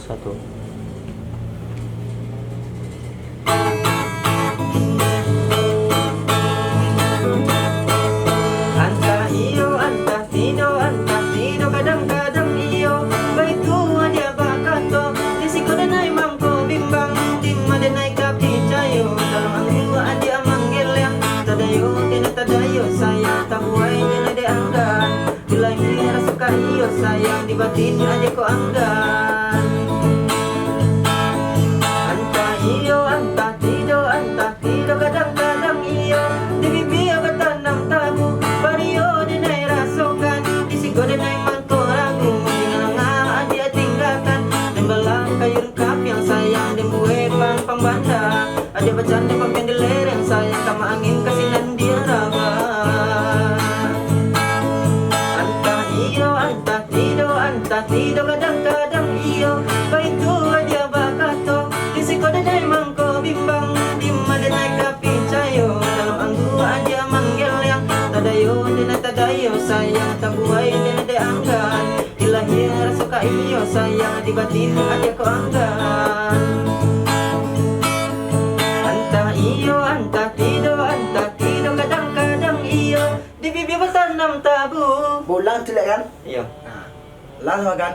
satu. Kadang-kadang iyo baik tua dia bakato disiko dan ay mangko bimbang di madenay kapicayo dalam ang dua dia manggil yang tadayo tinatadayo sayang tabuhay niya na de anggan bila hira suka iyo sayang di batin aja ko anggan anta tido kadang-kadang iyo di bibi abatan ng tabu pariyo din ay rasokan disiko din ay ada bercanda pempendeler yang sayang kama angin kasinan dia raba anta tido kadang-kadang iyo baik tua dia bakato disiko dan ay mangko bimbang di madenay kapicayo dalam ang dua dia manggil yang tadayo din tadayo sayang tabuhay din de anggan ilahir suka iyo sayang di batin aja ko anggan anta tido kadang-kadang iyo di bibi batan ng tabu Bulan tidak kan? iyo Nah, langsung kan?